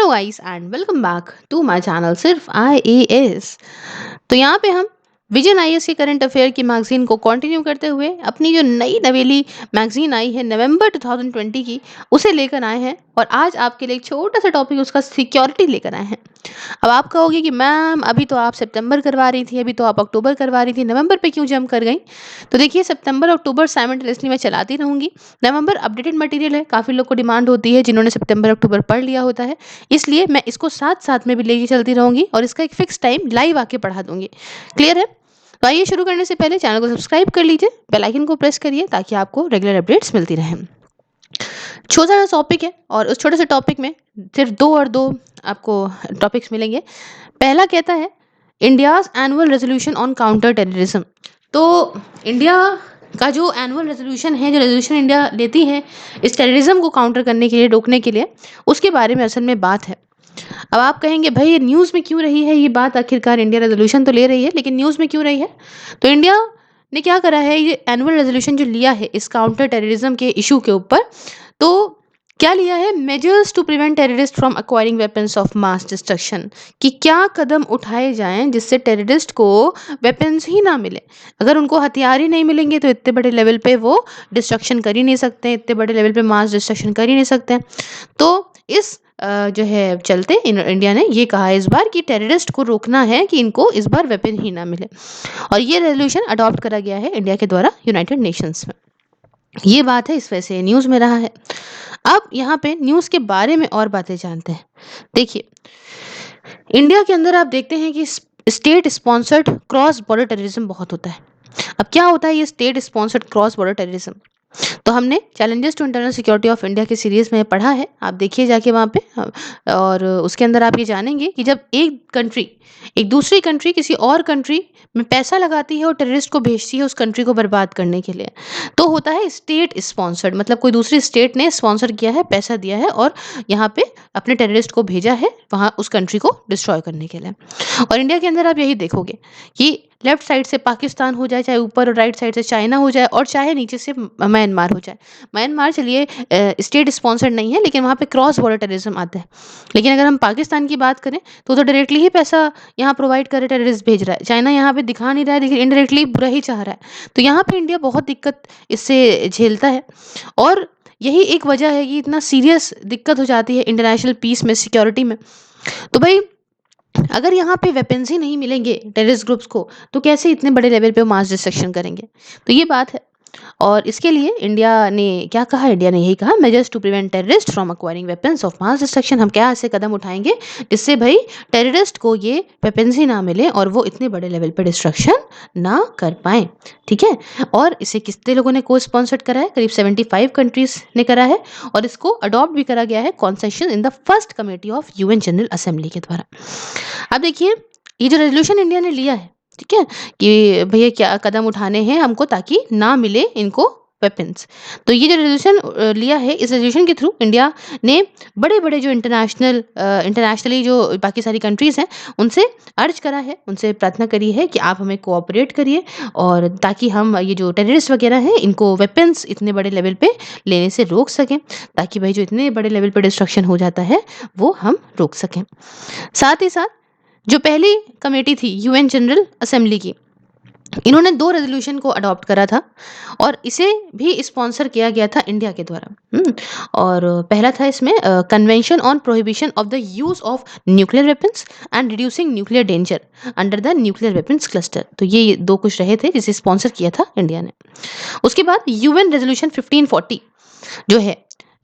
Guys and welcome back to my channel सिर्फ IAS. तो यहाँ पे हम विजन आईएएस के करंट अफेयर की मैगजीन को कंटिन्यू करते हुए अपनी जो नई नवेली मैगजीन आई है नवंबर 2020 की, उसे लेकर आए हैं। और आज आपके लिए एक छोटा सा टॉपिक उसका सिक्योरिटी लेकर आए हैं। अब आप कहोगे कि मैम अभी तो आप सितंबर करवा रही थी, अभी तो आप अक्टूबर करवा रही थी, नवंबर पे क्यों जंप कर गई? तो देखिए, सितंबर अक्टूबर साइमल्टेनियसली मैं चलाती रहूंगी। नवंबर अपडेटेड मटेरियल है, काफ़ी लोग को डिमांड होती है जिन्होंने सितंबर अक्टूबर पढ़ लिया होता है, इसलिए मैं इसको साथ साथ में भी लेके चलती रहूंगी और इसका एक फिक्स टाइम लाइव आके पढ़ा दूंगी। क्लियर है? तो आइए शुरू करने से पहले चैनल को सब्सक्राइब कर लीजिए, बेल आइकन को प्रेस करिए ताकि आपको रेगुलर अपडेट्स मिलती रहें। छोटा सा टॉपिक है और उस छोटे से टॉपिक में सिर्फ दो और दो आपको टॉपिक्स मिलेंगे। पहला कहता है India's annual resolution on counter terrorism. तो इंडिया का जो एनुअल रेजोल्यूशन है, जो रेजोल्यूशन इंडिया लेती है इस टेररिज्म को काउंटर करने के लिए, रोकने के लिए, उसके बारे में असल में बात है। अब आप कहेंगे भाई ये न्यूज़ में क्यों रही है ये बात? आखिरकार इंडिया रेजोल्यूशन तो ले रही है, लेकिन न्यूज़ में क्यों रही है? तो इंडिया ने क्या करा है, ये एनुअल रेजोल्यूशन जो लिया है इस काउंटर टेररिज्म के इशू के ऊपर, तो क्या लिया है? Measures to prevent terrorist from acquiring weapons of mass destruction. कि क्या कदम उठाए जाएं जिससे टेररिस्ट को वेपन्स ही ना मिले। अगर उनको हथियार ही नहीं मिलेंगे तो इतने बड़े लेवल पे वो डिस्ट्रक्शन कर ही नहीं सकते, इतने बड़े लेवल पे मास डिस्ट्रक्शन कर ही नहीं सकते। तो इस जो है चलते इंडिया ने ये कहा है इस बार कि टेररिस्ट को रोकना है कि इनको इस बार वेपन ही ना मिले। और ये रेजोल्यूशन अडॉप्ट करा गया है इंडिया के द्वारा यूनाइटेड नेशंस में। ये बात है, इस वजह से न्यूज़ में रहा है। अब यहाँ पे न्यूज़ के बारे में और बातें जानते हैं। देखिए, इंडिया के अंदर आप देखते हैं कि state sponsored cross border terrorism बहुत होता है। अब क्या होता है ये state sponsored cross border terrorism? तो हमने challenges to internal security of India के सीरीज में पढ़ा है, आप देखिए जाके वहाँ पे। और उसके अंदर आप ये जानेंगे कि जब एक कंट्री एक दूसरी कंट्री किसी और कंट्री में पैसा लगाती है और टेररिस्ट को भेजती है उस कंट्री को बर्बाद करने के लिए, तो होता है स्टेट स्पॉन्सर्ड। मतलब कोई दूसरी स्टेट ने स्पॉन्सर किया है, पैसा दिया है और यहाँ पे अपने टेररिस्ट को भेजा है वहाँ उस कंट्री को डिस्ट्रॉय करने के लिए। और इंडिया के अंदर आप यही देखोगे कि लेफ्ट साइड से पाकिस्तान हो जाए, चाहे ऊपर, और राइट साइड से चाइना हो जाए, और चाहे नीचे से म्यांमार हो जाए। म्यांमार चलिए स्टेट स्पॉन्सर्ड नहीं है, लेकिन वहाँ पे क्रॉस बॉर्डर टेररिज्म आता है। लेकिन अगर हम पाकिस्तान की बात करें तो डायरेक्टली ही पैसा यहाँ प्रोवाइड कर टेररिस्ट भेज रहा है। चाइना यहाँ पे दिखा नहीं रहा है, लेकिन इनडायरेक्टली बुरा ही चाह रहा है। तो यहाँ पे इंडिया बहुत दिक्कत इससे झेलता है। और यही एक वजह है कि इतना सीरियस दिक्कत हो जाती है इंटरनेशनल पीस में, सिक्योरिटी में। तो भाई अगर यहाँ पे वेपन्स ही नहीं मिलेंगे टेररिस्ट ग्रुप्स को, तो कैसे इतने बड़े लेवल पे मास डिस्ट्रक्शन करेंगे? तो ये बात है। और इसके लिए इंडिया ने क्या कहा? इंडिया ने यही कहा, measures to prevent terrorist from acquiring weapons of mass destruction. हम क्या ऐसे कदम उठाएंगे जिससे भाई टेररिस्ट को ये वेपन्स ही ना मिले और वो इतने बड़े लेवल पे डिस्ट्रक्शन ना कर पाए। ठीक है? और इसे कितने लोगों ने को स्पॉन्सर्ड करा है? करीब 75 कंट्रीज ने करा है। और इसको अडॉप्ट भी करा गया है concession in the first committee of UN general assembly के द्वारा। अब देखिए, ये जो रेजोल्यूशन इंडिया ने लिया है, ठीक है, कि भैया क्या कदम उठाने हैं हमको ताकि ना मिले इनको वेपन्स। तो ये जो रेजोल्यूशन लिया है, इस रेजोल्यूशन के थ्रू इंडिया ने बड़े बड़े जो इंटरनेशनली जो बाकी सारी कंट्रीज़ हैं उनसे अर्ज करा है, उनसे प्रार्थना करी है कि आप हमें कोऑपरेट करिए, और ताकि हम ये जो टेररिस्ट वगैरह हैं इनको वेपन्स इतने बड़े लेवल पे लेने से रोक सकें, ताकि भाई जो इतने बड़े लेवल पे डिस्ट्रक्शन हो जाता है वो हम रोक सकें। साथ ही साथ जो पहली कमेटी थी यूएन जनरल असेंबली की, इन्होंने 2 रेजोल्यूशन को अडॉप्ट करा था और इसे भी स्पॉन्सर किया गया था इंडिया के द्वारा। और पहला था इसमें convention on prohibition of the use of nuclear weapons and reducing nuclear danger under the nuclear weapons cluster. तो ये 2 कुछ रहे थे जिसे स्पॉन्सर किया था इंडिया ने। उसके बाद यूएन रेजोल्यूशन 1540 जो है,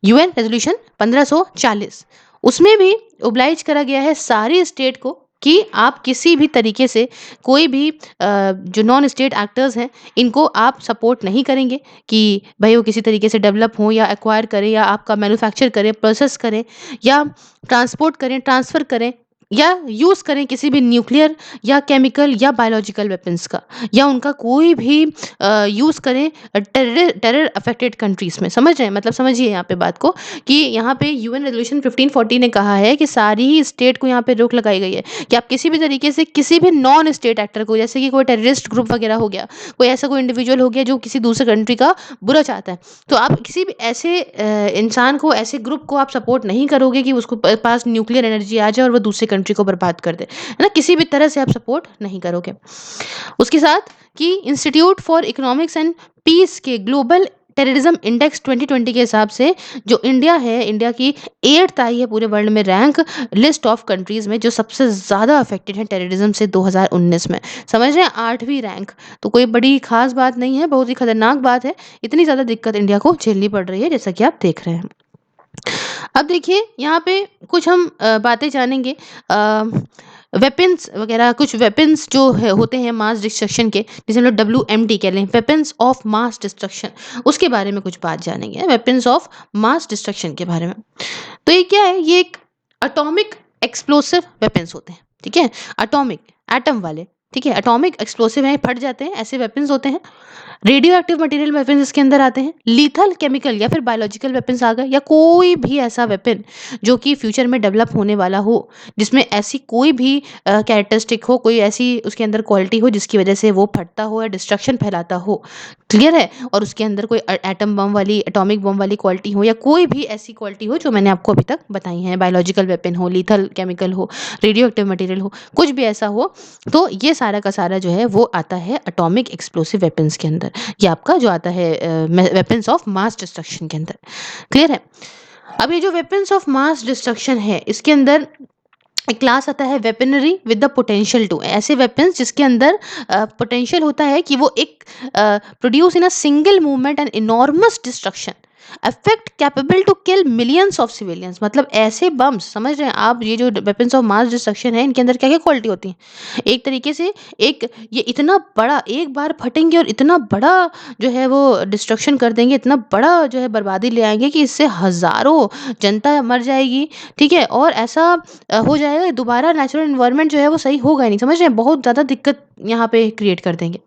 यूएन रेजोल्यूशन 1540, उसमें भी ओब्लाइज करा गया है सारी स्टेट को कि आप किसी भी तरीके से कोई भी जो नॉन स्टेट एक्टर्स हैं इनको आप सपोर्ट नहीं करेंगे कि भाई वो किसी तरीके से डेवलप हों या एक्वायर करें या आपका मैन्युफैक्चर करें, प्रोसेस करें या ट्रांसपोर्ट करें, ट्रांसफ़र करें या यूज़ करें किसी भी न्यूक्लियर या केमिकल या बायोलॉजिकल वेपन्स का, या उनका कोई भी यूज़ करें टेरर टेरर अफेक्टेड कंट्रीज़ में। समझ रहे हैं? मतलब समझिए यहाँ पे बात को, कि यहाँ पे यूएन रेज़ोल्यूशन 1540 ने कहा है कि सारी ही स्टेट को यहाँ पे रोक लगाई गई है कि आप किसी भी तरीके से किसी भी नॉन स्टेट एक्टर को, जैसे कि कोई टेररिस्ट ग्रुप वगैरह हो गया, कोई ऐसा कोई इंडिविजुअल हो गया जो किसी दूसरे कंट्री का बुरा चाहता है, तो आप किसी भी ऐसे इंसान को, ऐसे ग्रुप को आप सपोर्ट नहीं करोगे कि उसको पास न्यूक्लियर एनर्जी आ जाए और वो दूसरी कंट्री को बर्बाद कर दे, है ना? किसी भी तरह से आप सपोर्ट नहीं करोगे। उसके साथ कि institute for economics and peace के ग्लोबल टेररिज्म इंडेक्स 2020 के हिसाब से जो इंडिया है, इंडिया की 8th आई है पूरे वर्ल्ड में रैंक, लिस्ट ऑफ कंट्रीज में जो सबसे ज़्यादा अफेक्टेड है टेररिज्म से 2019 में। समझ रहे हैं? 8वीं रैंक। तो कोई बड़ी खास बात नहीं है, बहुत ही खतरनाक बात है। इतनी ज़्यादा दिक्कत इंडिया को झेलनी पड़ रही है, जैसा कि आप देख रहे हैं। अब देखिए यहाँ पे कुछ हम बातें जानेंगे, वेपन्स वगैरह, कुछ वेपन्स जो है होते हैं मास डिस्ट्रक्शन के, जिसे हम लोग WMD कह लें, वेपन्स ऑफ मास डिस्ट्रक्शन, उसके बारे में कुछ बात जानेंगे, वेपन्स ऑफ मास डिस्ट्रक्शन के बारे में। तो ये क्या है? ये एक एटॉमिक एक्सप्लोसिव वेपन्स होते हैं, ठीक है? एटॉमिक, एटम वाले, ठीक है? एटॉमिक एक्सप्लोसिव हैं, फट जाते हैं, ऐसे वेपन्स होते हैं। रेडियो एक्टिव मटेरियल वेपन्स इसके अंदर आते हैं। लीथल केमिकल या फिर बायोलॉजिकल वेपन्स आ गए, या कोई भी ऐसा वेपन जो कि फ्यूचर में डेवलप होने वाला हो, जिसमें ऐसी कोई भी कैरेक्टरिस्टिक हो, कोई ऐसी उसके अंदर क्वालिटी हो जिसकी वजह से वो फटता हो या डिस्ट्रक्शन फैलाता हो। क्लियर है? और उसके अंदर कोई एटम बम वाली, एटॉमिक बम वाली क्वालिटी हो, या कोई भी ऐसी क्वालिटी हो जो मैंने आपको अभी तक बताई हैं, बायोलॉजिकल वेपन हो, लीथल केमिकल हो, रेडियो एक्टिव मटेरियल हो, कुछ भी ऐसा हो, तो ये सारा का सारा जो है वो आता है एटॉमिक एक्सप्लोसिव वेपन्स के अंदर। ये आपका जो आता है वेपन्स ऑफ मास डिस्ट्रक्शन के अंदर। क्लियर है? अब ये जो वेपन्स ऑफ मास डिस्ट्रक्शन है, इसके अंदर एक क्लास आता है weaponry with the potential to, ऐसे वेपन्स जिसके अंदर पोटेंशियल होता है कि वो एक produce in a single movement and enormous destruction, affect capable to kill millions of civilians. मतलब ऐसे बम्स, समझ रहे हैं आप? ये जो वेपन्स ऑफ मास डिस्ट्रक्शन है, इनके अंदर क्या क्या क्वालिटी होती है? एक तरीके से एक, ये इतना बड़ा, एक बार फटेंगे और इतना बड़ा जो है वो डिस्ट्रक्शन कर देंगे, इतना बड़ा जो है बर्बादी ले आएंगे कि इससे हजारों जनता मर जाएगी, ठीक है? और ऐसा हो जाएगा, दोबारा नेचुरल एनवायरनमेंट जो है वो सही होगा ही नहीं। समझ रहे हैं? बहुत ज़्यादा दिक्कत यहाँ पे क्रिएट कर देंगे।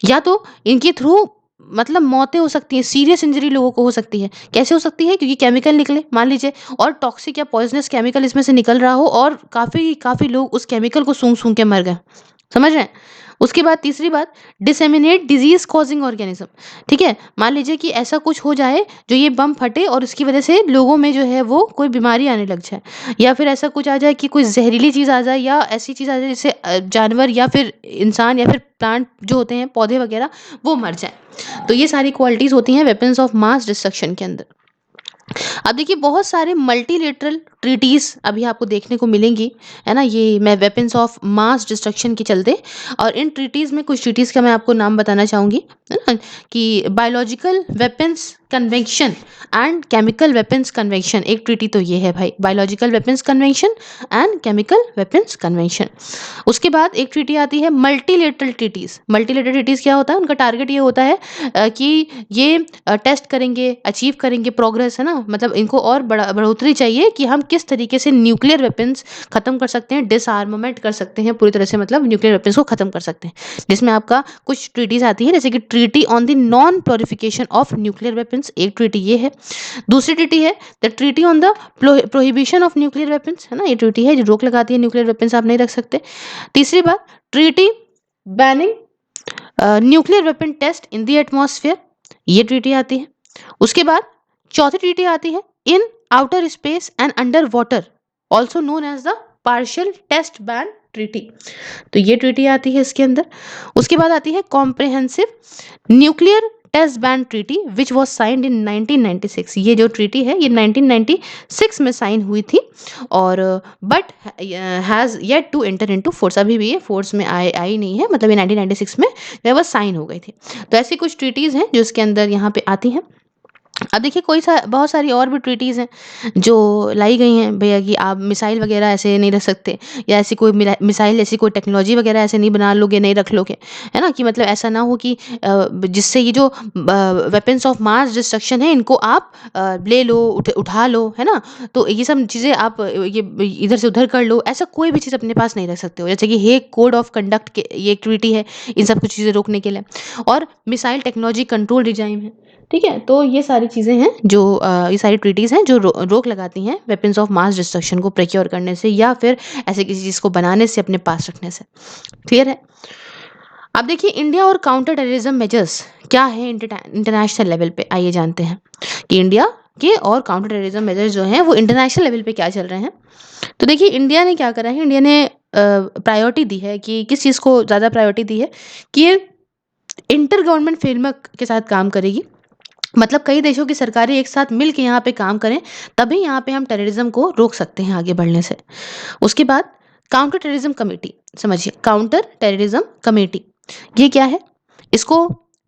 या तो इनके थ्रू मतलब मौतें हो सकती हैं, सीरियस इंजरी लोगों को हो सकती है। कैसे हो सकती है? क्योंकि केमिकल निकले मान लीजिए, और टॉक्सिक या पॉइजनस केमिकल इसमें से निकल रहा हो, और काफ़ी काफ़ी लोग उस केमिकल को सूंघ-सूंघ के मर गए। समझ रहे हैं? उसके बाद तीसरी बात, डिसेमिनेट डिजीज़ कॉज़िंग ऑर्गेनिज़्म, ठीक है? मान लीजिए कि ऐसा कुछ हो जाए, जो ये बम फटे और उसकी वजह से लोगों में जो है वो कोई बीमारी आने लग जाए, या फिर ऐसा कुछ आ जाए कि कोई ज़हरीली चीज़ आ जाए, या ऐसी चीज़ आ जाए जिससे जानवर या फिर इंसान या फिर प्लांट जो होते हैं, पौधे वगैरह, वो मर जाएँ। तो ये सारी क्वालिटीज़ होती हैं वेपन्स ऑफ मास डिस्ट्रक्शन के अंदर। अब देखिए बहुत सारे मल्टीलेटरल ट्रीटीज़ अभी आपको देखने को मिलेंगी, है ना? ये मैं वेपन्स ऑफ मास डिस्ट्रक्शन के चलते, और इन ट्रीटीज़ में कुछ ट्रीटीज़ का मैं आपको नाम बताना चाहूँगी, है ना? कि biological weapons convention and chemical weapons convention, एक ट्रीटी तो ये है भाई, biological weapons convention and chemical weapons convention. उसके बाद एक ट्रीटी आती है मल्टीलेटरल ट्रीटीज़। मल्टीलेटरल ट्रीटीज़ क्या होता है? उनका टारगेट ये होता है कि ये टेस्ट करेंगे, अचीव करेंगे प्रोग्रेस, है ना? मतलब इनको और बढ़ोतरी चाहिए कि हम किस तरीके से न्यूक्लियर वेपन्स खत्म कर सकते हैं, डिसआर्मामेंट कर सकते हैं पूरी तरह से, मतलब न्यूक्लियर वेपन्स को खत्म कर सकते हैं। जिसमें आपका कुछ ट्रीटीज आती है, जैसे कि treaty on the non purification of nuclear weapons, एक ट्रीटी ये है। दूसरी ट्रीटी है the treaty on the prohibition of nuclear weapons, है ना? ये ट्रीटी है जो रोक लगाती है, न्यूक्लियर वेपन्स आप नहीं रख सकते। तीसरी बात, treaty banning nuclear weapon test in the atmosphere, ये ट्रीटी आती है। उसके बाद चौथी ट्रीटी आती है in outer space and under water, also known as the partial test ban treaty, तो ये ट्रीटी आती है इसके अंदर। उसके बाद आती है comprehensive nuclear test ban treaty which was signed in 1996, ये जो ट्रीटी है ये 1996 में साइन हुई थी, और but has yet to enter into force, अभी भी ये फोर्स में आई नहीं है, मतलब ये 1996 में जो है वो साइन हो गई थी। तो ऐसी कुछ ट्रीटीज़ हैं जो इसके अंदर यहाँ पे आती हैं। अब देखिए बहुत सारी और भी ट्रीटीज़ हैं जो लाई गई हैं भैया कि आप मिसाइल वगैरह ऐसे नहीं रख सकते, या ऐसी कोई मिसाइल, ऐसी कोई टेक्नोलॉजी वगैरह ऐसे नहीं बना लोगे, नहीं रख लोगे, है ना? कि मतलब ऐसा ना हो कि जिससे ये जो वेपन्स ऑफ मास डिस्ट्रक्शन है इनको आप ले लो, उठा लो, है ना? तो ये सब चीज़ें आप ये इधर से उधर कर लो, ऐसा कोई भी चीज़ अपने पास नहीं रख सकते हो। जैसे कि हेग कोड ऑफ कंडक्ट के ये एक ट्रीटी है इन सब कुछ चीज़ें रोकने के लिए, और मिसाइल टेक्नोलॉजी कंट्रोल रिजाइम है। ठीक है, तो ये सारी चीज़ें हैं जो ये सारी ट्रीटीज़ हैं जो रोक लगाती हैं वेपन्स ऑफ मास डिस्ट्रक्शन को प्रोक्योर करने से, या फिर ऐसे किसी चीज़ को बनाने से, अपने पास रखने से। क्लियर है? अब देखिए इंडिया और काउंटर टेररिज्म मेजर्स क्या है इंटरनेशनल लेवल पे, आइए जानते हैं कि इंडिया के और काउंटर टेररिज्म मेजर्स जो हैं वो इंटरनेशनल लेवल पे क्या चल रहे हैं। तो देखिए इंडिया ने क्या करा है, इंडिया ने प्रायोरिटी दी है कि किस चीज़ को ज़्यादा प्रायोरिटी दी है कि ये इंटर गवर्नमेंट फ्रेमवर्क के साथ काम करेगी। मतलब कई देशों की सरकारें एक साथ मिल के यहाँ पे काम करें, तभी यहाँ पे हम टेररिज्म को रोक सकते हैं आगे बढ़ने से। उसके बाद काउंटर टेररिज्म कमेटी, समझिए काउंटर टेररिज्म कमेटी ये क्या है? इसको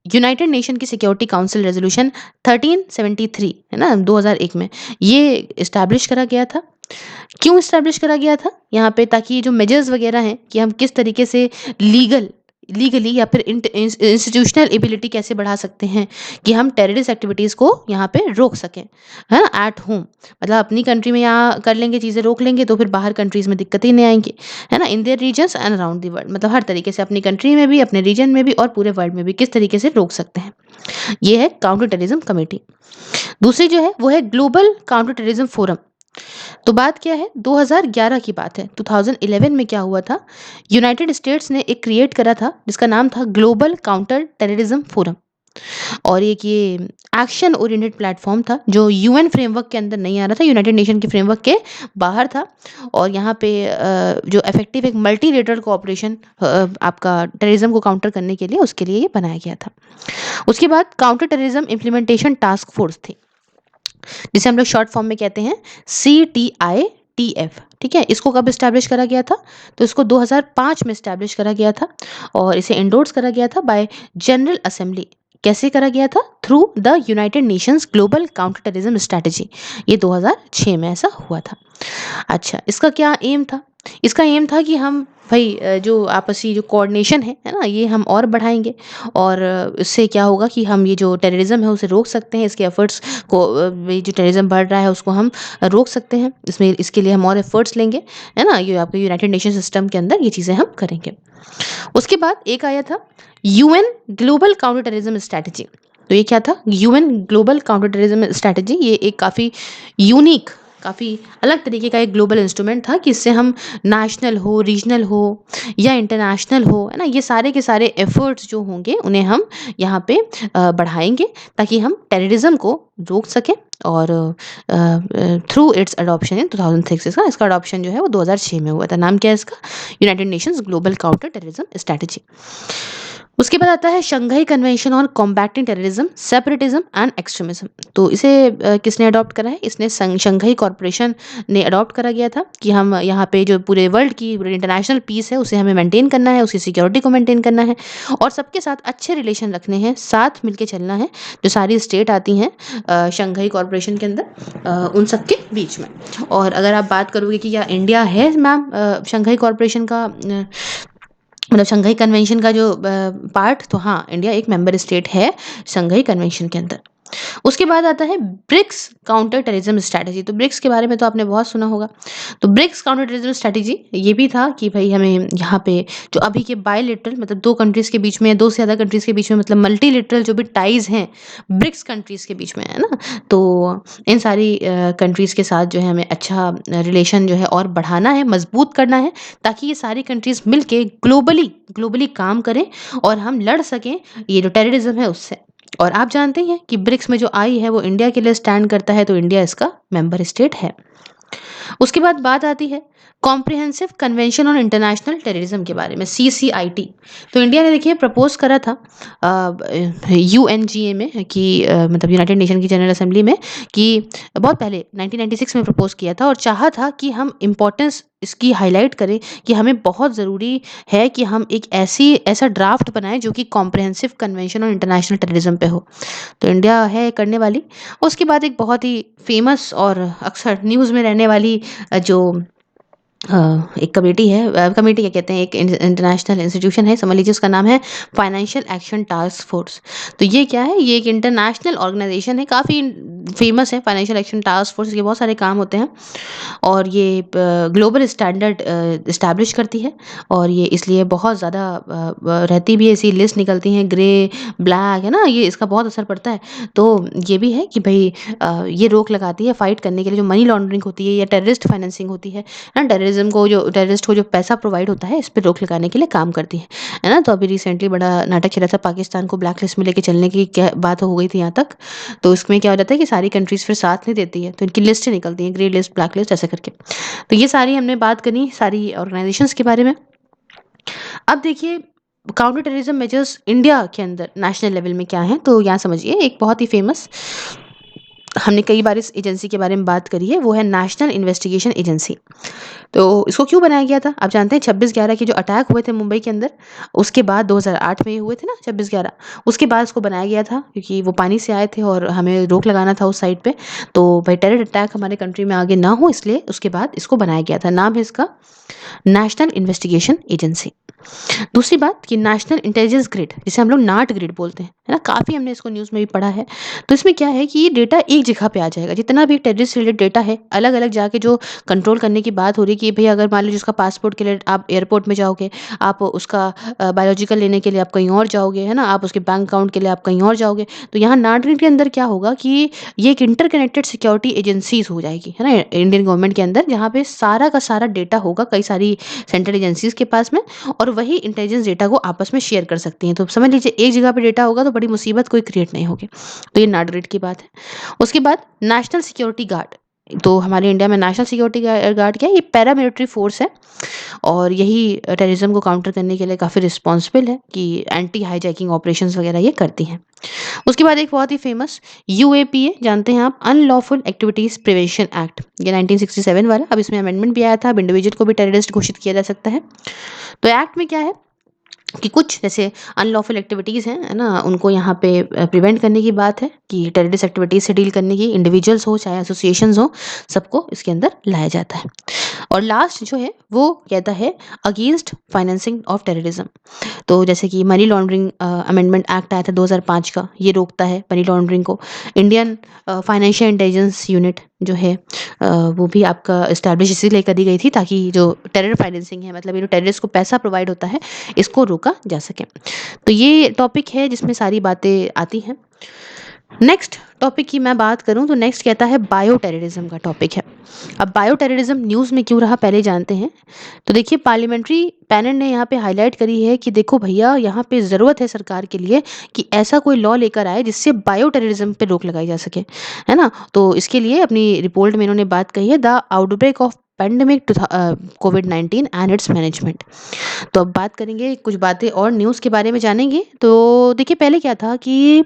यूनाइटेड नेशन की सिक्योरिटी काउंसिल रेजोल्यूशन 1373 है ना 2001 में ये इस्टेब्लिश करा गया था। क्यों इस्टेब्लिश करा गया था यहाँ पे? ताकि ये जो मेजर्स वगैरह हैं कि हम किस तरीके से लीगली या फिर इंस्टीट्यूशनल एबिलिटी कैसे बढ़ा सकते हैं कि हम टेररिस्ट एक्टिविटीज़ को यहाँ पे रोक सकें, है ना? एट होम, मतलब अपनी कंट्री में यहाँ कर लेंगे, चीज़ें रोक लेंगे, तो फिर बाहर कंट्रीज़ में दिक्कत ही नहीं आएंगी, है ना? In their regions and around the world, मतलब हर तरीके से अपनी कंट्री में भी, अपने रीजन में भी और पूरे वर्ल्ड में भी किस तरीके से रोक सकते हैं। ये है काउंटर टेररिज्म कमेटी। दूसरी जो है वो है ग्लोबल काउंटर टेररिज्म फोरम। तो बात क्या है, 2011 की बात है। 2011 में क्या हुआ था, यूनाइटेड स्टेट्स ने एक क्रिएट करा था जिसका नाम था ग्लोबल काउंटर टेररिज्म फोरम। और एक ये एक्शन ओरिएंटेड प्लेटफॉर्म था जो यूएन फ्रेमवर्क के अंदर नहीं आ रहा था, यूनाइटेड नेशन के फ्रेमवर्क के बाहर था। और यहाँ पे जो इफेक्टिव एक मल्टीलेटरल कोऑपरेशन आपका टेररिज्म को काउंटर करने के लिए, उसके लिए ये बनाया गया था। उसके बाद counter terrorism implementation task force थी, जिसे हम लोग शॉर्ट फॉर्म में कहते हैं CTITF। ठीक है, इसको कब इस्टेब्लिश करा गया था? तो इसको 2005 में इस्टेब्लिश करा गया था, और इसे एंडोर्स करा गया था बाय जनरल असेंबली। कैसे करा गया था? Through the United Nations global counter terrorism strategy. ये 2006 में ऐसा हुआ था। अच्छा, इसका क्या एम था? इसका एम था कि हम भाई जो आपसी जो कोऑर्डिनेशन है ना, ये हम और बढ़ाएंगे, और इससे क्या होगा कि हम ये जो टेररिज्म है उसे रोक सकते हैं। इसके एफर्ट्स को ये जो टेररिज्म बढ़ रहा है उसको हम रोक सकते हैं। इसके लिए हम और एफर्ट्स लेंगे, है ना? ये आपके यूनाइटेड नेशन सिस्टम के अंदर ये चीज़ें हम करेंगे। उसके बाद एक आया था UN global counter terrorism strategy. तो ये क्या था? UN global counter terrorism strategy. ये एक काफ़ी यूनिक, काफ़ी अलग तरीके का एक ग्लोबल इंस्ट्रूमेंट था कि इससे हम नेशनल हो, रीजनल हो या इंटरनेशनल हो, है ना, ये सारे के सारे एफर्ट्स जो होंगे उन्हें हम यहाँ पे बढ़ाएंगे, ताकि हम टेररिज्म को रोक सकें। और थ्रू इट्स अडॉप्शन इन 2006, इसका अडॉप्शन जो है वो 2006 में हुआ था। नाम क्या है इसका? United Nations global counter terrorism strategy. उसके बाद आता है Shanghai convention on combating terrorism, separatism and extremism. तो इसे किसने अडॉप्ट करा है? इसने शंघाई कॉर्पोरेशन ने अडॉप्ट करा गया था कि हम यहाँ पे जो पूरे वर्ल्ड की इंटरनेशनल पीस है उसे हमें मेंटेन करना है, उसकी सिक्योरिटी को मेंटेन करना है, और सबके साथ अच्छे रिलेशन रखने हैं, साथ मिलके चलना है। जो सारी स्टेट आती हैं शंघाई कॉर्पोरेशन के अंदर, उन सबके बीच में। और अगर आप बात करोगे कि क्या इंडिया है मैम शंघाई कॉर्पोरेशन का मतलब शंघाई कन्वेंशन का जो पार्ट, तो हाँ, इंडिया एक मेंबर स्टेट है शंघाई कन्वेंशन के अंदर। उसके बाद आता है ब्रिक्स काउंटर टेररिज्म स्ट्रैटेजी। तो ब्रिक्स के बारे में तो आपने बहुत सुना होगा। तो ब्रिक्स काउंटर टेररिज्म स्ट्रैटेजी ये भी था कि भाई हमें यहाँ पे जो अभी के बायलैटरल, मतलब दो कंट्रीज के बीच में, दो से ज़्यादा कंट्रीज के बीच में, मतलब मल्टीलेटरल जो भी टाइज हैं ब्रिक्स कंट्रीज के बीच में, है ना, तो इन सारी कंट्रीज के साथ जो है हमें अच्छा रिलेशन जो है और बढ़ाना है, मजबूत करना है, ताकि ये सारी कंट्रीज मिलके ग्लोबली काम करें और हम लड़ सकें ये जो टेररिज्म है उससे। और आप जानते हैं कि ब्रिक्स में जो आई है वो इंडिया के लिए स्टैंड करता है, तो इंडिया इसका मेंबर स्टेट है। उसके बाद बात आती है comprehensive convention on international terrorism के बारे में, CCIT। तो इंडिया ने देखिए प्रपोज करा था UNGA में कि मतलब यूनाइटेड नेशन की जनरल असेंबली में, कि बहुत पहले 1996 में प्रपोज किया था और चाहा था कि हम इम्पोर्टेंस इसकी हाईलाइट करें कि हमें बहुत ज़रूरी है कि हम एक ऐसा ड्राफ्ट बनाएं जो कि comprehensive convention on international terrorism पे हो। तो इंडिया है करने वाली। उसके बाद एक बहुत ही फेमस और अक्सर न्यूज़ में रहने वाली जो अ, एक कमेटी है, कमेटी क्या कहते हैं, एक इंटरनेशनल इंस्टीट्यूशन है, समझ लीजिए उसका नाम है फाइनेंशियल एक्शन टास्क फोर्स। तो ये क्या है, ये एक इंटरनेशनल ऑर्गेनाइजेशन है, काफ़ी फेमस है फाइनेंशियल एक्शन टास्क फोर्स के बहुत सारे काम होते हैं। और ये ग्लोबल स्टैंडर्ड इस्टेब्लिश करती है और ये इसलिए बहुत ज़्यादा रहती भी है, ऐसी लिस्ट निकलती हैं ग्रे ब्लैक, है ना, ये इसका बहुत असर पड़ता है। तो ये भी है कि भाई ये रोक लगाती है फाइट करने के लिए जो मनी लॉन्ड्रिंग होती है या टेररिस्ट फाइनेंसिंग होती है ना, टेररिज्म को जो टेररिस्ट को जो पैसा प्रोवाइड होता है इस पे रोक लगाने के लिए काम करती है ना। तो अभी रिसेंटली बड़ा नाटक चला था, पाकिस्तान को ब्लैक लिस्ट में लेके चलने की क्या बात हो गई थी यहाँ तक। तो इसमें क्या हो जाता है कि सारी कंट्रीज फिर साथ नहीं देती है, तो इनकी लिस्टें निकलती हैं, ग्रे लिस्ट ब्लैक लिस्ट ऐसे करके। तो ये सारी हमने बात करी सारी ऑर्गेनाइजेशंस के बारे में। अब देखिए काउंटर टेररिज्म मेजर्स इंडिया के अंदर नेशनल लेवल में क्या है, तो यहाँ समझिए एक बहुत ही फेमस, हमने कई बार इस एजेंसी के बारे में बात करी है, वो है नेशनल इन्वेस्टिगेशन एजेंसी। तो इसको क्यों बनाया गया था, आप जानते हैं 26/11 के जो अटैक हुए थे मुंबई के अंदर, उसके बाद 2008 में ये हुए थे ना 26/11, उसके बाद इसको बनाया गया था क्योंकि वो पानी से आए थे और हमें रोक लगाना था उस साइड पे। तो भाई टेरर अटैक हमारे कंट्री में आगे ना हो, इसलिए उसके बाद इसको बनाया गया था। नाम है इसका नेशनल इन्वेस्टिगेशन एजेंसी। दूसरी बात कि नेशनल इंटेलिजेंस ग्रिड, जिसे हम लोग नाट ग्रिड बोलते हैं, है ना, काफ़ी हमने इसको न्यूज़ में भी पढ़ा है। तो इसमें क्या है कि ये डेटा एक जगह पे आ जाएगा, जितना भी टेररिस्ट रिलेटेड डेटा है अलग अलग जाके जो कंट्रोल करने की बात हो रही है कि भई अगर मान लीजिए उसका पासपोर्ट के लिए आप एयरपोर्ट में जाओगे, आप उसका बायोलॉजिकल लेने के लिए आप कहीं और जाओगे, है ना, आप उसके बैंक अकाउंट के लिए आप कहीं और जाओगे। तो यहाँ नाट ग्रिड के अंदर क्या होगा कि ये एक इंटरकनेक्टेड सिक्योरिटी एजेंसीज हो जाएगी, है ना, इंडियन गवर्नमेंट के अंदर, जहाँ पे सारा का सारा डेटा होगा कई सारी सेंट्रल एजेंसीज के पास में, और वही इंटेलिजेंस डेटा को आपस में शेयर कर सकती हैं। तो समझ लीजिए एक जगह पे डेटा होगा तो बड़ी मुसीबत कोई क्रिएट नहीं होगी। तो ये नाडरेट की बात है। उसके बाद नेशनल सिक्योरिटी गार्ड, तो हमारे इंडिया में नेशनल सिक्योरिटी गार्ड क्या है, ये पैरामिलिट्री फोर्स है और यही टेररिज्म को काउंटर करने के लिए काफ़ी रिस्पॉन्सिबल है कि एंटी हाईजैकिंग ऑपरेशंस वगैरह ये करती हैं। उसके बाद एक बहुत ही फेमस UAPA, जानते हैं आप, अनलॉफुल एक्टिविटीज़ प्रिवेंशन एक्ट, ये 1967 वाला। अब इसमें अमेंडमेंट भी आया था, अब इंडिविजुअल को भी टेररिस्ट घोषित किया जा सकता है। तो एक्ट में क्या है कि कुछ जैसे अनलॉफुल एक्टिविटीज़ हैं, है ना, उनको यहाँ पे प्रिवेंट करने की बात है कि टेररिस्ट एक्टिविटीज़ से डील करने की इंडिविजुअल्स हो चाहे एसोसिएशंस हो, सबको इसके अंदर लाया जाता है। और लास्ट जो है वो कहता है अगेंस्ट फाइनेंसिंग ऑफ टेररिज्म। तो जैसे कि मनी लॉन्ड्रिंग अमेंडमेंट एक्ट आया था 2005 का, ये रोकता है मनी लॉन्ड्रिंग को। इंडियन फाइनेंशियल इंटेलिजेंस यूनिट जो है वो भी आपका इस्टेब्लिश इसीलिए करी गई थी ताकि जो टेरर फाइनेंसिंग है, मतलब ये जो टेररिस्ट को पैसा प्रोवाइड होता है, इसको रोका जा सके। तो ये टॉपिक है जिसमें सारी बातें आती हैं। नेक्स्ट टॉपिक की मैं बात करूं तो नेक्स्ट कहता है बायो टेररिज्म का टॉपिक है। अब बायो टेररिज्म न्यूज़ में क्यों रहा पहले जानते हैं। तो देखिए पार्लियामेंट्री पैनल ने यहाँ पे हाईलाइट करी है कि देखो भैया यहाँ पे ज़रूरत है सरकार के लिए कि ऐसा कोई लॉ लेकर आए जिससे बायो टेररिज्म पे रोक लगाई जा सके, है ना। तो इसके लिए अपनी रिपोर्ट में इन्होंने बात कही है the outbreak of pandemic COVID-19 and it's management. तो अब बात करेंगे कुछ बातें और न्यूज़ के बारे में जानेंगे। तो देखिए पहले क्या था कि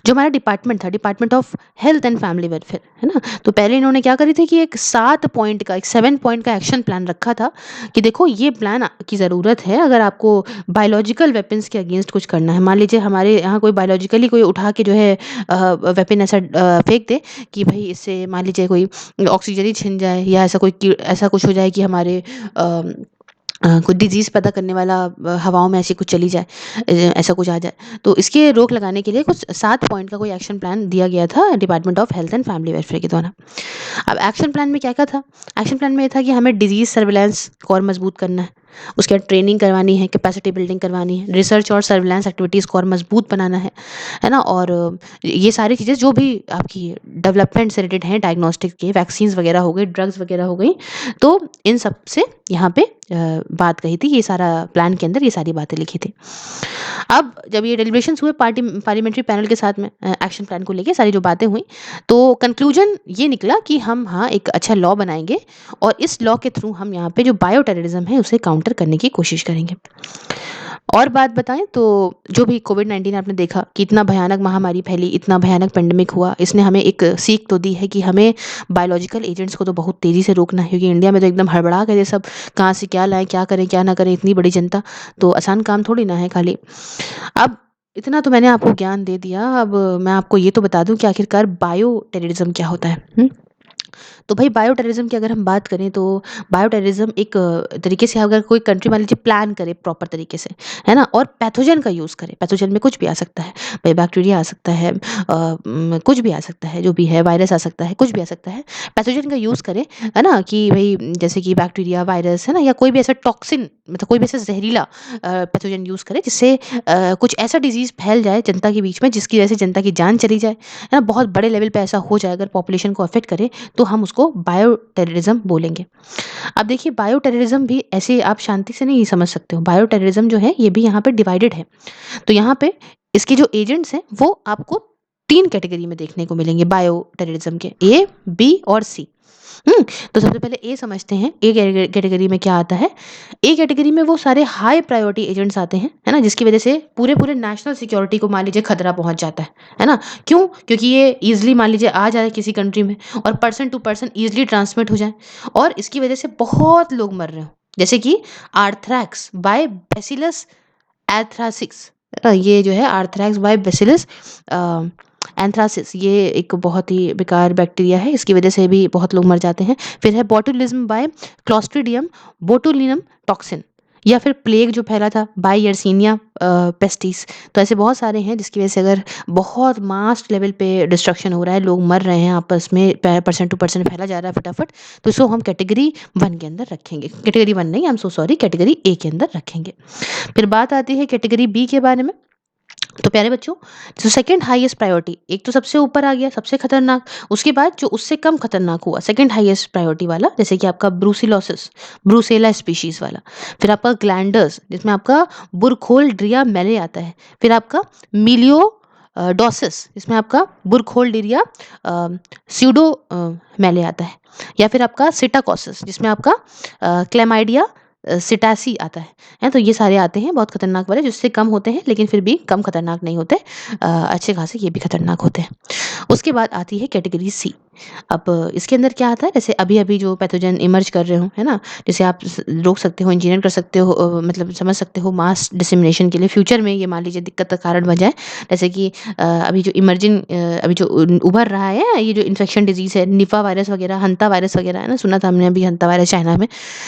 जो हमारा डिपार्टमेंट था, department of health and family welfare, है ना, तो पहले इन्होंने क्या करी थी कि एक 7 पॉइंट का, एक 7 पॉइंट का एक्शन प्लान रखा था कि देखो ये प्लान की ज़रूरत है अगर आपको बायोलॉजिकल वेपन्स के अगेंस्ट कुछ करना है। मान लीजिए हमारे यहाँ कोई बायोलॉजिकली कोई उठा के जो है वेपन ऐसा फेंक दे कि भाई इससे मान लीजिए कोई ऑक्सीजन ही छिन जाए या ऐसा कुछ हो जाए कि हमारे कोई डिजीज़ पैदा करने वाला हवाओं में ऐसी कुछ चली जाए, ऐसा कुछ आ जाए, तो इसके रोक लगाने के लिए कुछ 7 पॉइंट का कोई एक्शन प्लान दिया गया था department of health and family welfare के द्वारा। अब एक्शन प्लान में क्या क्या था, एक्शन प्लान में ये था कि हमें डिजीज़ सर्विलांस को और मजबूत करना है, उसके बाद ट्रेनिंग करवानी है, कैपेसिटी बिल्डिंग करवानी है, रिसर्च और सर्विलांस एक्टिविटीज़ को और मजबूत बनाना है ना? और ये सारी चीज़ें जो भी आपकी डेवलपमेंट से रिलेटेड हैं, डायग्नोस्टिक के, वैक्सीन्स वगैरह हो गई, ड्रग्स वगैरह हो गई, तो इन सब से यहाँ पे बात कही थी, ये सारा प्लान के अंदर ये सारी बातें लिखी थी। अब जब ये डेलिब्रेशंस हुए पार्लियामेंट्री पैनल के साथ में एक्शन प्लान को लेके सारी जो बातें हुई, तो कंक्लूजन ये निकला कि हम हाँ एक अच्छा लॉ बनाएंगे और इस लॉ के थ्रू हम यहाँ पे जो बायो टेररिज्म है उसे काउंटर करने की कोशिश करेंगे। और बात बताएं तो जो भी कोविड-19 आपने देखा कि इतना भयानक महामारी फैली, इतना भयानक पेंडेमिक हुआ, इसने हमें एक सीख तो दी है कि हमें बायोलॉजिकल एजेंट्स को तो बहुत तेज़ी से रोकना है, क्योंकि इंडिया में तो एकदम हड़बड़ा गए थे सब, कहाँ से क्या लाएँ, क्या करें, क्या ना करें, इतनी बड़ी जनता, तो आसान काम थोड़ी ना है खाली। अब इतना तो मैंने आपको ज्ञान दे दिया, अब मैं आपको ये तो बता दूँ कि आखिरकार बायो टेररिज्म क्या होता है? तो भाई बायो टेररिज्म की अगर हम बात करें तो बायो टेररिज्म एक तरीके से अगर कोई कंट्री मान लीजिए प्लान करे प्रॉपर तरीके से, है ना? और पैथोजन का यूज़ करे, पैथोजन में कुछ भी आ सकता है, भाई बैक्टीरिया आ सकता है, कुछ भी आ सकता है, जो भी है वायरस आ सकता है, कुछ भी आ सकता है। पैथोजन का यूज़ करे, है ना? कि भई जैसे कि बैक्टीरिया, वायरस, है ना? या कोई भी ऐसा टॉक्सिन, मतलब कोई भी ऐसा ज़हरीला पैथोजन यूज़ करे जिससे कुछ ऐसा डिज़ीज़ फैल जाए जनता के बीच में जिसकी वजह से जनता की जान चली जाए, है ना? बहुत बड़े लेवल पे ऐसा हो जाए अगर पॉपुलेशन को अफ़ेक्ट करे, तो हम उसको बायो टेररिज्म बोलेंगे। अब देखिए बायो टेररिज्म भी ऐसे आप शांति से नहीं समझ सकते हो। बायो टेररिज्म जो है ये भी यहाँ पे डिवाइडेड है। तो यहाँ पे इसके जो एजेंट्स हैं वो आपको 3 कैटेगरी में देखने को मिलेंगे बायो टेररिज्म के, ए, बी और सी। तो सबसे पहले ए समझते हैं, ए कैटेगरी में क्या आता है? ए कैटेगरी में वो सारे हाई प्रायोरिटी एजेंट्स आते हैं, है ना? जिसकी वजह से पूरे नेशनल सिक्योरिटी को मान लीजिए खतरा पहुँच जाता है ना? क्यों? क्योंकि ये ईज़िली मान लीजिए आ जाए किसी कंट्री में और person to person easily transmit हो जाए और इसकी वजह से बहुत लोग मर रहे हों। जैसे कि आर्थ्रैक्स बाय बैसिलस एंथ्रासिस, ये जो है आर्थ्रैक्स बाय बैसिलस एंथ्रासिस, ये एक बहुत ही बेकार बैक्टीरिया है, इसकी वजह से भी बहुत लोग मर जाते हैं। फिर है botulism by clostridium botulinum toxin, या फिर प्लेग जो फैला था बाय यर्सीनिया पेस्टिस। तो ऐसे बहुत सारे हैं जिसकी वजह से अगर बहुत मास लेवल पे डिस्ट्रक्शन हो रहा है, लोग मर रहे हैं आपस में, पर्सन टू पर्सन फैला जा रहा है फटाफट, तो इसको हम कैटेगरी 1 के अंदर रखेंगे। कैटेगरी 1 नहीं, I am so sorry, category A के अंदर रखेंगे। फिर बात आती है कैटेगरी बी के बारे में। तो प्यारे बच्चों, जो सेकंड हाईएस्ट प्रायोरिटी, एक तो सबसे ऊपर आ गया सबसे खतरनाक, उसके बाद जो उससे कम खतरनाक हुआ सेकंड हाईएस्ट प्रायोरिटी वाला, जैसे कि आपका ब्रूसिलोसिस, ब्रूसेला स्पीशीज वाला। फिर आपका ग्लैंडर्स जिसमें आपका बुरखोल्डिया मेले आता है। फिर आपका मिलियो डोसिस जिसमें आपका बुरखोल्डिरिया स्यूडो मेले आता है। या फिर आपका सिटाकोसिस जिसमें आपका क्लेमाइडिया सिटासी आता है। तो ये सारे आते हैं बहुत खतरनाक वाले, जिससे कम होते हैं लेकिन फिर भी कम खतरनाक नहीं होते, अच्छे खासे ये भी खतरनाक होते हैं। उसके बाद आती है कैटेगरी सी। अब इसके अंदर क्या आता है, जैसे अभी अभी जो पैथोजन इमर्ज कर रहे हो, है ना? जैसे आप रोक सकते हो, इंजीनियर कर सकते हो, मतलब समझ सकते हो मास डिसेमिनेशन के लिए फ्यूचर में ये मान लीजिए दिक्कत का कारण बन जाए। जैसे कि अभी जो इमर्जिंग अभी जो उभर रहा है ये जो इन्फेक्शन डिजीज़ है, निपा वायरस वगैरह, हंता वायरस वगैरह, है ना? सुना था हमने अभी हंता वायरस चाइना में।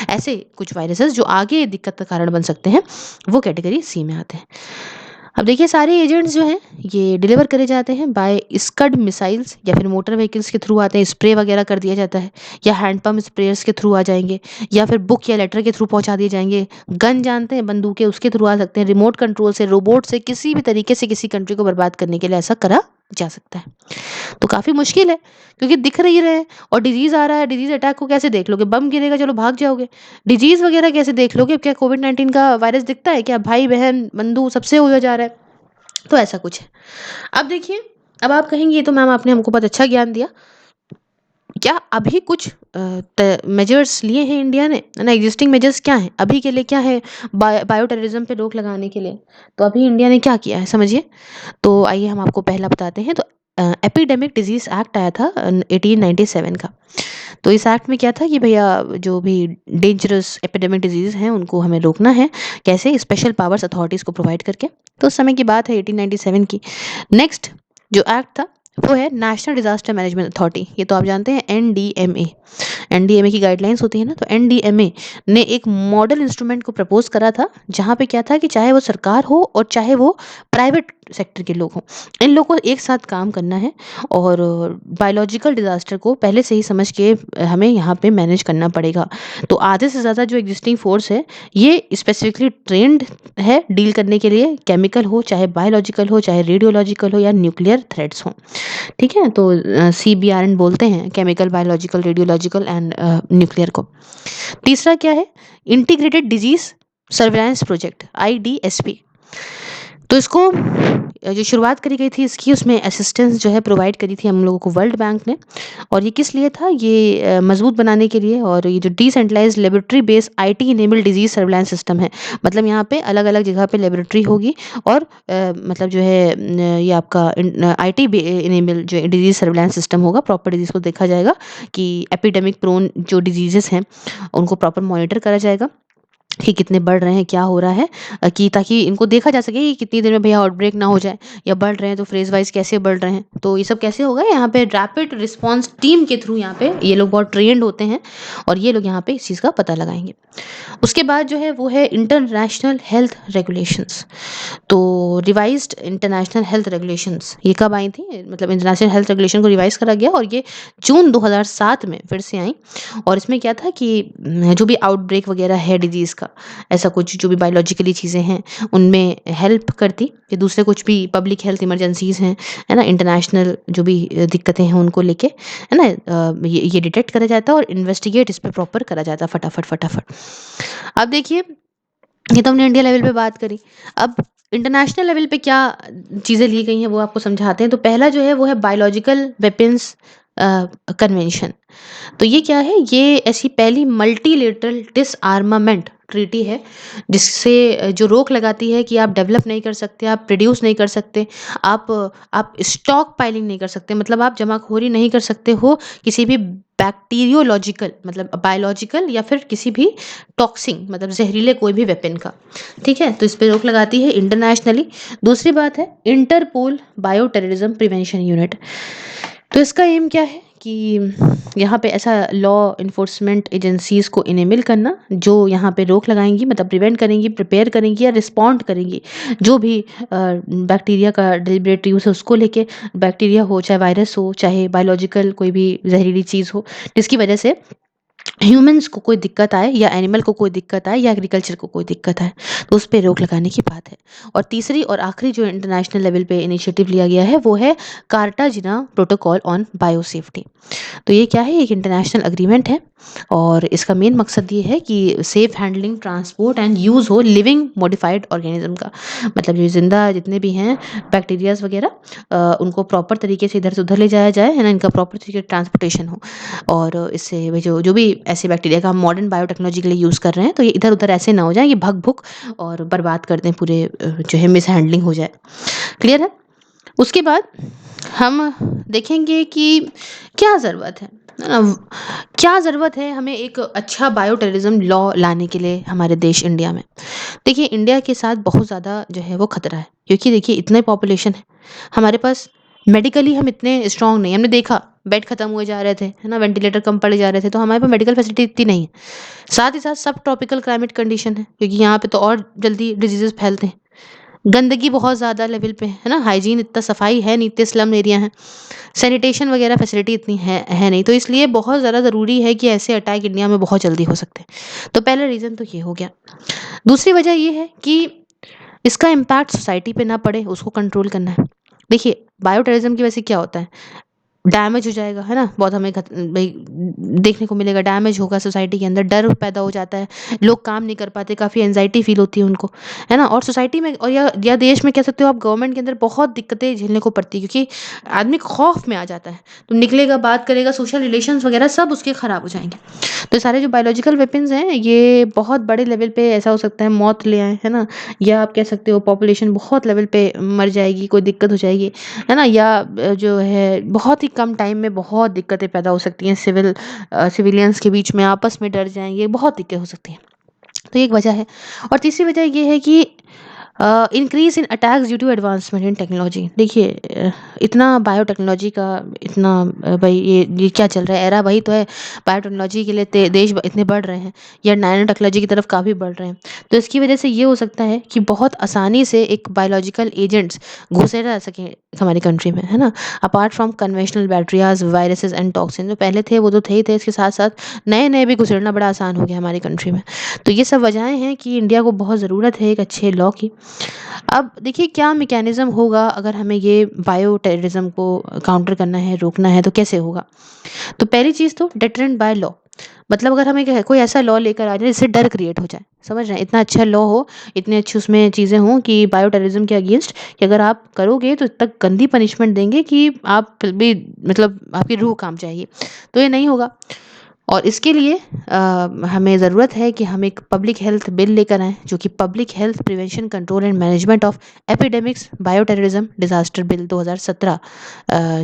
ऐसे कुछ वायरसेस जो आगे दिक्कत का कारण बन सकते हैं, वो कैटेगरी सी में आते हैं। अब देखिए सारे एजेंट्स जो हैं ये डिलीवर करे जाते हैं बाय स्कड मिसाइल्स, या फिर मोटर व्हीकल्स के थ्रू आते हैं, स्प्रे वगैरह कर दिया जाता है, या हैंड पंप स्प्रेयर्स के थ्रू आ जाएंगे, या फिर बुक या लेटर के थ्रू पहुंचा दिए जाएंगे। गन जानते हैं, बंदूकें, उसके थ्रू आ सकते हैं। रिमोट कंट्रोल से, रोबोट से, किसी भी तरीके से किसी कंट्री को बर्बाद करने के लिए ऐसा करा जा सकता है। तो काफ़ी मुश्किल है, क्योंकि दिख रही रहे और डिजीज़ आ रहा है, डिजीज़ अटैक को कैसे देख लोगे? बम गिरेगा चलो भाग जाओगे, डिजीज़ वगैरह कैसे देख लोगे? क्या कोविड-19 का वायरस दिखता है क्या? भाई-बहन, बंधु सबसे हुआ जा रहा है। तो ऐसा कुछ है। अब देखिए, अब आप कहेंगे ये तो मैम आपने हमको बहुत अच्छा ज्ञान दिया। क्या अभी कुछ मेजर्स लिए हैं इंडिया ने, है ना? एग्जिस्टिंग मेजर्स क्या हैं? अभी के लिए क्या है बायो टेररिज्म पे रोक लगाने के लिए? तो अभी इंडिया ने क्या किया है समझिए। तो आइए हम आपको पहला बताते हैं। तो एपिडेमिक डिजीज़ एक्ट आया था 1897 का। तो इस एक्ट में क्या था कि भैया जो भी डेंजरस एपिडेमिक डिजीज़ हैं उनको हमें रोकना है। कैसे? स्पेशल पावर्स अथॉरिटीज़ को प्रोवाइड करके। तो उस समय की बात है 1897 की। नेक्स्ट जो एक्ट था वो है नेशनल डिजास्टर मैनेजमेंट अथॉरिटी। ये तो आप जानते हैं एनडीएमए। एनडीएमए की गाइडलाइंस होती है ना, तो एनडीएमए ने एक मॉडल इंस्ट्रूमेंट को प्रपोज करा था, जहाँ पे क्या था कि चाहे वो सरकार हो और चाहे वो प्राइवेट सेक्टर के लोग हों। इन लोगों को एक साथ काम करना है और बायोलॉजिकल डिज़ास्टर को पहले से ही समझ के हमें यहाँ पे मैनेज करना पड़ेगा। तो आधे से ज़्यादा जो एग्जिस्टिंग फोर्स है, ये स्पेसिफिकली ट्रेंड है डील करने के लिए, केमिकल हो, चाहे बायोलॉजिकल हो, चाहे रेडियोलॉजिकल हो या न्यूक्लियर थ्रेट्स हों। ठीक है? तो CBRN बोलते हैं, chemical, biological, radiological and nuclear को। तीसरा क्या है? Integrated disease surveillance project, IDSP। तो इसको जो शुरुआत करी गई थी इसकी, उसमें असिस्टेंस जो है प्रोवाइड करी थी हम लोगों को वर्ल्ड बैंक ने। और ये किस लिए था? ये मजबूत बनाने के लिए। और ये जो decentralised laboratory based IT enabled disease surveillance system है, मतलब यहाँ पे अलग अलग जगह पे लेबोरेटरी होगी और मतलब जो है ये आपका IT इनेबल जो डिजीज सर्विलांस सिस्टम होगा, प्रॉपर डिजीज को देखा जाएगा कि एपिडेमिक प्रोन जो डिजीजेस हैं उनको प्रॉपर मॉनिटर करा जाएगा कि कितने बढ़ रहे हैं, क्या हो रहा है, कि ताकि इनको देखा जा सके कि कितनी देर में भैया आउटब्रेक ना हो जाए, या बढ़ रहे हैं तो फेज वाइज कैसे बढ़ रहे हैं। तो ये सब कैसे होगा? यहाँ पे रैपिड रिस्पांस टीम के थ्रू यहाँ पे ये लोग बहुत ट्रेंड होते हैं और ये लोग यहाँ पे इस चीज़ का पता लगाएंगे। उसके बाद जो है वो है इंटरनेशनल हेल्थ रेगुलेशंस। तो रिवाइज्ड इंटरनेशनल हेल्थ रेगुलेशंस ये कब आई थी? मतलब इंटरनेशनल हेल्थ रेगुलेशन को रिवाइज करा गया और ये जून 2007 में फिर से आई। और इसमें क्या था कि जो भी आउटब्रेक वगैरह है डिजीज़ का, ऐसा कुछ जो भी बायोलॉजिकली चीज़ें हैं उनमें हेल्प करती, कि दूसरे कुछ भी पब्लिक हेल्थ इमरजेंसीज हैं, है ना, इंटरनेशनल जो भी दिक्कतें हैं उनको लेके, है ना, ये डिटेक्ट करा जाता है और इन्वेस्टिगेट इस पे प्रॉपर करा जाता है फटाफट फटाफट। अब देखिए, ये तो हमने इंडिया लेवल पे बात करी। अब इंटरनेशनल लेवल पे क्या चीज़ें ली गई हैं वो आपको समझाते हैं। तो पहला जो है वो है बायोलॉजिकल वेपन्स कन्वेंशन। तो ये क्या है? ये ऐसी पहली मल्टीलेटरल डिसआर्मामेंट ट्रीटी है जिससे जो रोक लगाती है कि आप डेवलप नहीं कर सकते, आप प्रोड्यूस नहीं कर सकते, आप स्टॉक पाइलिंग नहीं कर सकते, मतलब आप जमाखोरी नहीं कर सकते हो किसी भी बैक्टीरियोलॉजिकल, मतलब बायोलॉजिकल या फिर किसी भी टॉक्सिन, मतलब जहरीले कोई भी वेपन का। ठीक है? तो इस पे रोक लगाती है इंटरनेशनली। दूसरी बात है Interpol bio terrorism prevention unit. तो इसका एम क्या है कि यहाँ पे ऐसा लॉ इन्फोर्समेंट एजेंसीज को इनेबल करना जो यहाँ पे रोक लगाएंगी, मतलब प्रिवेंट करेंगी, प्रिपेयर करेंगी या रिस्पॉन्ड करेंगी जो भी बैक्टीरिया का डिलिबरेट यूज़ है उसको लेके, बैक्टीरिया हो चाहे वायरस हो चाहे बायोलॉजिकल कोई भी जहरीली चीज़ हो जिसकी वजह से ह्यूमंस को कोई दिक्कत आए या एनिमल को कोई दिक्कत आए या एग्रीकल्चर को कोई दिक्कत आए, तो उस पे रोक लगाने की बात है। और तीसरी और आखिरी जो इंटरनेशनल लेवल पे इनिशिएटिव लिया गया है वो है कार्टाजिना प्रोटोकॉल ऑन बायोसेफ्टी। तो ये क्या है? एक इंटरनेशनल अग्रीमेंट है और इसका मेन मकसद ये है कि safe handling, transport and use हो लिविंग मॉडिफाइड ऑर्गेनिज्म का, मतलब जो जिंदा जितने भी हैं बैक्टीरियाज वगैरह, उनको प्रॉपर तरीके से इधर से उधर ले जाया जाए, है ना, इनका प्रॉपर तरीके से ट्रांसपोर्टेशन हो। और इससे वे जो जो भी ऐसे बैक्टीरिया का हम मॉडर्न बायोटेक्नोलॉजी के लिए यूज़ कर रहे हैं तो ये इधर उधर ऐसे ना हो जाए, ये भग भुग और बर्बाद कर दें पूरे, जो है मिस हैंडलिंग हो जाए। क्लियर है? उसके बाद हम देखेंगे कि क्या ज़रूरत है ना, क्या ज़रूरत है हमें एक अच्छा बायो टेररिज्म लॉ लाने के लिए हमारे देश इंडिया में। देखिए, इंडिया के साथ बहुत ज़्यादा जो है वो खतरा है, क्योंकि देखिए इतने पॉपुलेशन है हमारे पास, मेडिकली हम इतने स्ट्रांग नहीं। हमने देखा बेड खत्म हुए जा रहे थे, है ना, वेंटिलेटर कम पड़े जा रहे थे, तो हमारे पास मेडिकल फैसिलिटी इतनी नहीं है। साथ ही साथ सब ट्रॉपिकल क्लाइमेट कंडीशन है, क्योंकि यहाँ पे तो और जल्दी डिजीजेस फैलते हैं। गंदगी बहुत ज़्यादा लेवल पे है ना, हाइजीन इतना, सफाई है नहीं, इतने स्लम एरिया हैं, सैनिटेशन वगैरह फैसिलिटी इतनी है नहीं, तो इसलिए बहुत ज़्यादा ज़रूरी है कि ऐसे अटैक इंडिया में बहुत जल्दी हो सकते हैं। तो पहला रीज़न तो ये हो गया। दूसरी वजह ये है कि इसका इम्पैक्ट सोसाइटी पे ना पड़े, उसको कंट्रोल करना है। देखिए, बायो टेररिज्म की वजह से क्या होता है, डैमेज हो जाएगा, है ना, बहुत हमें भाई देखने को मिलेगा, डैमेज होगा सोसाइटी के अंदर, डर पैदा हो जाता है, लोग काम नहीं कर पाते, काफ़ी एंजाइटी फील होती है उनको, है ना। और सोसाइटी में और या देश में कह सकते हो आप, गवर्नमेंट के अंदर बहुत दिक्कतें झेलने को पड़ती है, क्योंकि आदमी खौफ में आ जाता है, तो निकलेगा, बात करेगा, सोशल रिलेशंस वगैरह सब उसके ख़राब हो जाएंगे। तो सारे जो बायोलॉजिकल वेपन्स हैं ये बहुत बड़े लेवल पे ऐसा हो सकता है मौत ले आए, है ना, या आप कह सकते हो पॉपुलेशन बहुत लेवल पे मर जाएगी, कोई दिक्कत हो जाएगी, है ना, या जो है बहुत ही कम टाइम में बहुत दिक्कतें पैदा हो सकती हैं, सिविलियंस के बीच में आपस में डर जाएंगे, बहुत दिक्कतें हो सकती हैं। तो ये एक वजह है। और तीसरी वजह ये है कि increase in attacks due to advancement in technology. देखिए इतना बायोटेक्नोलॉजी का इतना भाई ये क्या चल रहा है, एरा वही तो है। बायोटेक्नोलॉजी के लिए देश इतने बढ़ रहे हैं या नैनो टेक्नोलॉजी की तरफ काफ़ी बढ़ रहे हैं। तो इसकी वजह से ये हो सकता है कि बहुत आसानी से एक बायोलॉजिकल एजेंट्स घुसे रह सकें हमारी कंट्री में, है ना। Apart from conventional bacterias, viruses and toxin जो पहले थे वो तो थे ही थे, इसके साथ साथ नए नए भी घुसड़ना बड़ा आसान हो गया हमारी कंट्री में। तो ये सब वजहें हैं कि इंडिया को बहुत ज़रूरत है एक अच्छे लॉ की। अब देखिए क्या मैकेनिज़्म होगा अगर हमें ये बायो टेररिज्म को काउंटर करना है, रोकना है, तो कैसे होगा। तो पहली चीज़ तो डिटरेंट बाय लॉ। मतलब अगर हमें कोई ऐसा लॉ लेकर आ जाए जिससे डर क्रिएट हो जाए, समझ रहे हैं, इतना अच्छा लॉ हो, इतने अच्छी उसमें चीज़ें हों कि बायो टेररिज्म के अगेंस्ट कि अगर आप करोगे तो इतना गंदी पनिशमेंट देंगे कि आप फिर भी मतलब आपकी रूह कांप जाएगी। तो ये नहीं होगा। और इसके लिए हमें ज़रूरत है कि हम एक पब्लिक हेल्थ बिल लेकर आएँ जो कि public health prevention control and management of epidemics bio terrorism disaster bill 2017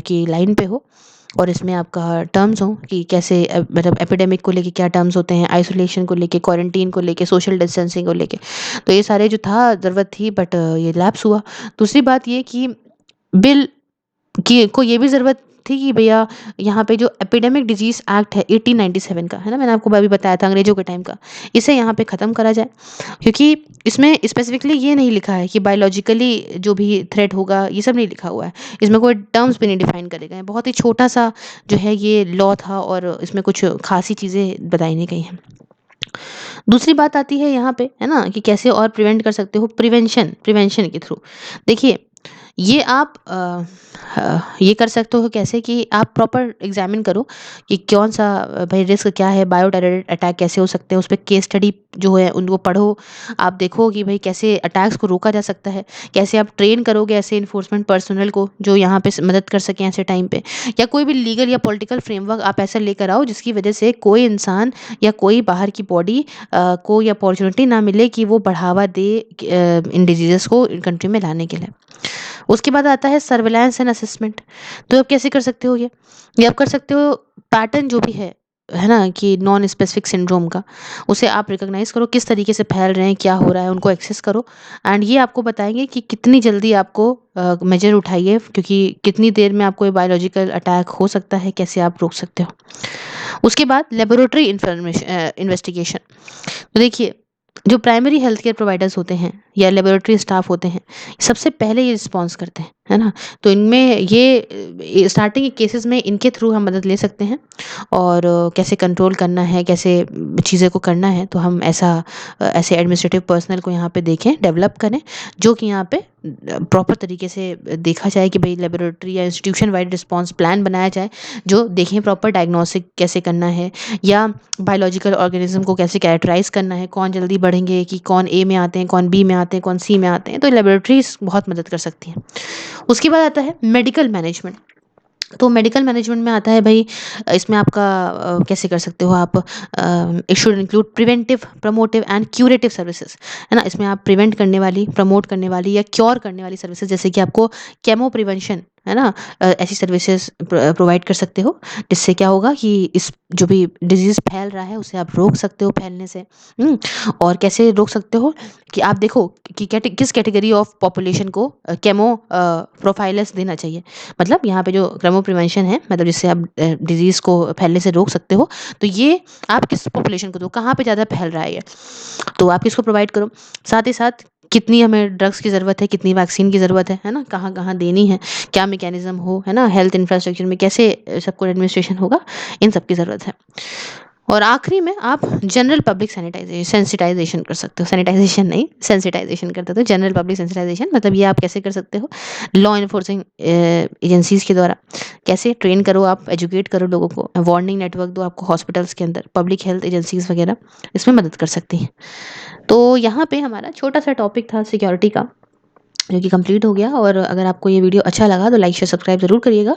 की लाइन पे हो। और इसमें आपका टर्म्स हों कि कैसे मतलब एपिडेमिक को लेके क्या टर्म्स होते हैं, आइसोलेशन को लेके, क्वारंटीन को लेके, सोशल डिस्टेंसिंग को लेके। तो ये सारे जो था ज़रूरत थी, बट ये लैप्स हुआ। दूसरी बात ये कि बिल कि को ये भी ज़रूरत थी कि भैया यहाँ पे जो एपिडेमिक डिजीज़ एक्ट है 1897 का, है ना, मैंने आपको अभी बताया था अंग्रेज़ों के टाइम का, इसे यहाँ पे ख़त्म करा जाए। क्योंकि इसमें स्पेसिफिकली ये नहीं लिखा है कि बायोलॉजिकली जो भी थ्रेट होगा ये सब नहीं लिखा हुआ है। इसमें कोई टर्म्स भी नहीं डिफाइन करे गए हैं। बहुत ही छोटा सा जो है ये लॉ था और इसमें कुछ खासी चीज़ें बताई नहीं गई हैं। दूसरी बात आती है यहाँ पे, है ना, कि कैसे और प्रिवेंट कर सकते हो, प्रिवेंशन प्रिवेंशन के थ्रू। देखिए ये आप ये कर सकते हो कैसे कि आप प्रॉपर एग्जामिन करो कि कौन सा भाई रिस्क क्या है, बायो टेरर अटैक कैसे हो सकते हैं, उस पर केस स्टडी जो है उनको पढ़ो। आप देखो कि भाई कैसे अटैक्स को रोका जा सकता है, कैसे आप ट्रेन करोगे ऐसे इन्फोर्समेंट पर्सनल को जो यहाँ पे मदद कर सकें ऐसे टाइम पे, या कोई भी लीगल या पॉलिटिकल फ्रेमवर्क आप ऐसा लेकर आओ जिसकी वजह से कोई इंसान या कोई बाहर की बॉडी को ये अपॉर्चुनिटी ना मिले कि वो बढ़ावा दे इन डिजीज़ को इन कंट्री में लाने के लिए। उसके बाद आता है सर्विलांस एंड असेसमेंट। तो आप कैसे कर सकते हो ये आप कर सकते हो पैटर्न जो भी है ना, कि नॉन स्पेसिफिक सिंड्रोम का, उसे आप रिकॉग्नाइज करो किस तरीके से फैल रहे हैं, क्या हो रहा है, उनको एक्सेस करो। एंड ये आपको बताएंगे कि कितनी जल्दी आपको मेजर उठाइए, क्योंकि कितनी देर में आपको ये बायोलॉजिकल अटैक हो सकता है, कैसे आप रोक सकते हो। उसके बाद लेबोरेटरी इंफॉर्मेशन इन्वेस्टिगेशन। तो देखिए जो प्राइमरी हेल्थ केयर प्रोवाइडर्स होते हैं या लेबोरेटरी स्टाफ होते हैं, सबसे पहले ये रिस्पॉन्स करते हैं, है ना। तो इनमें ये स्टार्टिंग के केसेस में इनके थ्रू हम मदद ले सकते हैं। और कैसे कंट्रोल करना है, कैसे चीज़ें को करना है, तो हम ऐसे एडमिनिस्ट्रेटिव पर्सनल को यहाँ पे देखें, डेवलप करें, जो कि यहाँ पे प्रॉपर तरीके से देखा जाए कि भाई लेबोरेटरी या इंस्टीट्यूशन वाइड रिस्पॉन्स प्लान बनाया जाए, जो देखें प्रॉपर डायग्नोस्टिक कैसे करना है, या बायोलॉजिकल ऑर्गेनिज्म को कैसे कैरेक्टराइज करना है, कौन जल्दी बढ़ेंगे, कि कौन ए में आते हैं, कौन बी में आते हैं, कौन सी में आते हैं। तो लेबोरेटरीज बहुत मदद कर सकती हैं। उसके बाद आता है मेडिकल मैनेजमेंट। तो मेडिकल मैनेजमेंट में आता है भाई, इसमें आपका कैसे कर सकते हो आप, it should include preventive, promotive and curative services, है ना। इसमें आप प्रिवेंट करने वाली, प्रमोट करने वाली या क्योर करने वाली सर्विसेज, जैसे कि आपको केमो प्रिवेंशन, है ना, ऐसी सर्विसेज प्रोवाइड कर सकते हो, जिससे क्या होगा कि इस जो भी डिजीज़ फैल रहा है उसे आप रोक सकते हो फैलने से। और कैसे रोक सकते हो कि आप देखो कि किस कैटेगरी ऑफ पॉपुलेशन को केमो प्रोफाइलस देना चाहिए। मतलब यहाँ पे जो क्रेमो प्रिवेंशन है, मतलब जिससे आप डिजीज़ को फैलने से रोक सकते हो, तो ये आप किस पॉपुलेशन को दो, कहाँ पे ज़्यादा फैल रहा है ये, तो आप किसको प्रोवाइड करो। साथ ही साथ कितनी हमें ड्रग्स की ज़रूरत है, कितनी वैक्सीन की ज़रूरत है ना, कहाँ कहाँ देनी है, क्या मैकेनिज्म हो, है ना, हेल्थ इंफ्रास्ट्रक्चर में कैसे सबको एडमिनिस्ट्रेशन होगा, इन सब की ज़रूरत है। और आखिरी में आप जनरल पब्लिक सेंसिटाइजेशन कर सकते हो, सैनिटाइजेशन नहीं, सेंसिटाइजेशन करते हो। जनरल पब्लिक सेंसिटाइजेशन मतलब ये आप कैसे कर सकते हो, लॉ इन्फोर्सिंग एजेंसीज के द्वारा कैसे ट्रेन करो, आप एजुकेट करो लोगों को, वार्निंग नेटवर्क दो आपको हॉस्पिटल्स के अंदर, पब्लिक हेल्थ एजेंसीज वगैरह इसमें मदद कर सकती हैं। तो यहाँ पे हमारा छोटा सा टॉपिक था सिक्योरिटी का, जो कि कंप्लीट हो गया। और अगर आपको ये वीडियो अच्छा लगा तो लाइक शेयर सब्सक्राइब ज़रूर करिएगा।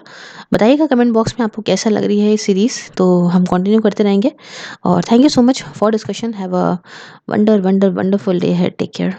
बताइएगा कमेंट बॉक्स में आपको कैसा लग रही है ये सीरीज़, तो हम कंटिन्यू करते रहेंगे। और thank you so much for discussion. Have a wonderful day है। Take care.